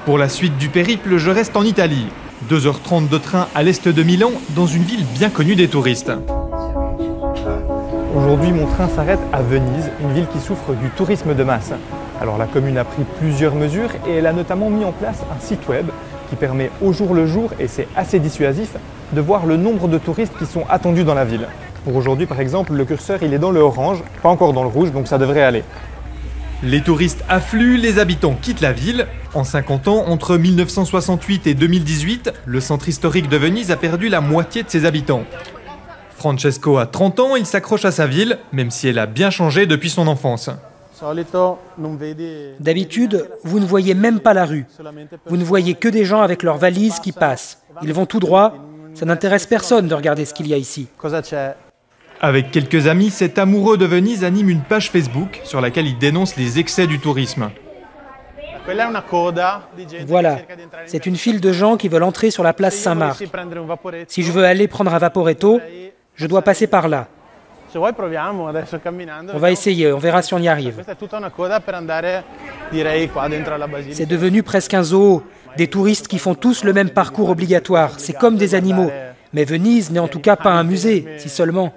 Pour la suite du périple, je reste en Italie. 2h30 de train à l'est de Milan, dans une ville bien connue des touristes. Aujourd'hui, mon train s'arrête à Venise, une ville qui souffre du tourisme de masse. Alors la commune a pris plusieurs mesures et elle a notamment mis en place un site web qui permet au jour le jour, et c'est assez dissuasif, de voir le nombre de touristes qui sont attendus dans la ville. Pour aujourd'hui, par exemple, le curseur il est dans le orange, pas encore dans le rouge, donc ça devrait aller. Les touristes affluent, les habitants quittent la ville. En 50 ans, entre 1968 et 2018, le centre historique de Venise a perdu la moitié de ses habitants. Francesco a 30 ans, il s'accroche à sa ville, même si elle a bien changé depuis son enfance. D'habitude, vous ne voyez même pas la rue. Vous ne voyez que des gens avec leurs valises qui passent. Ils vont tout droit. Ça n'intéresse personne de regarder ce qu'il y a ici. Avec quelques amis, cet amoureux de Venise anime une page Facebook sur laquelle il dénonce les excès du tourisme. Voilà, c'est une file de gens qui veulent entrer sur la place Saint-Marc. Si je veux aller prendre un vaporetto, je dois passer par là. On va essayer, on verra si on y arrive. C'est devenu presque un zoo, des touristes qui font tous le même parcours obligatoire. C'est comme des animaux. Mais Venise n'est en tout cas pas un musée, si seulement.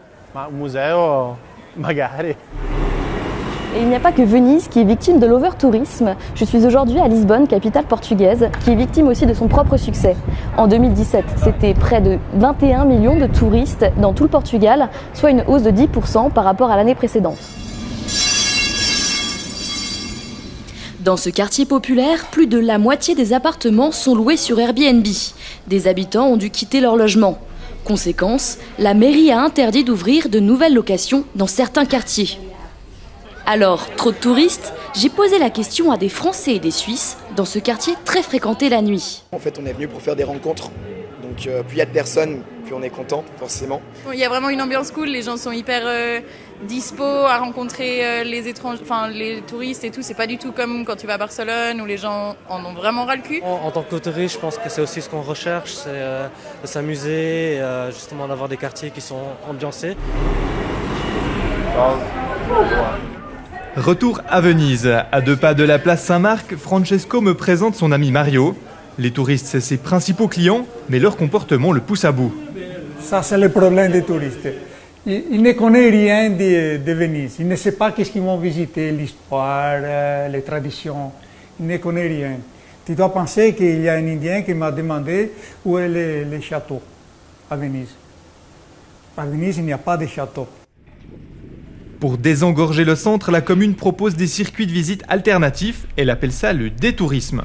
Et il n'y a pas que Venise qui est victime de l'over-tourisme. Je suis aujourd'hui à Lisbonne, capitale portugaise, qui est victime aussi de son propre succès. En 2017, c'était près de 21 millions de touristes dans tout le Portugal, soit une hausse de 10% par rapport à l'année précédente. Dans ce quartier populaire, plus de la moitié des appartements sont loués sur Airbnb. Des habitants ont dû quitter leur logement. Conséquence, la mairie a interdit d'ouvrir de nouvelles locations dans certains quartiers. Alors, trop de touristes? J'ai posé la question à des Français et des Suisses dans ce quartier très fréquenté la nuit. En fait, on est venu pour faire des rencontres. Donc, plus il y a de personnes, plus on est content, forcément. Il y a vraiment une ambiance cool, les gens sont hyper dispo à rencontrer les étrangers, enfin les touristes et tout. C'est pas du tout comme quand tu vas à Barcelone où les gens en ont vraiment ras le cul. En tant que touriste, je pense que c'est aussi ce qu'on recherche, c'est de s'amuser, justement d'avoir des quartiers qui sont ambiancés. Retour à Venise. À 2 pas de la place Saint-Marc, Francesco me présente son ami Mario. Les touristes, c'est ses principaux clients, mais leur comportement le pousse à bout. Ça, c'est le problème des touristes. Ils ne connaissent rien de Venise. Ils ne savent pas qu'est-ce qu'ils vont visiter, l'histoire, les traditions. Ils ne connaissent rien. Tu dois penser qu'il y a un Indien qui m'a demandé où est le château à Venise. À Venise, il n'y a pas de château. Pour désengorger le centre, la commune propose des circuits de visite alternatifs. Elle appelle ça le détourisme.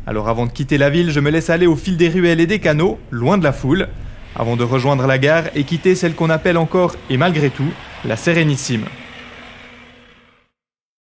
Alors avant de quitter la ville, je me laisse aller au fil des ruelles et des canaux, loin de la foule, avant de rejoindre la gare et quitter celle qu'on appelle encore, et malgré tout, la Sérénissime.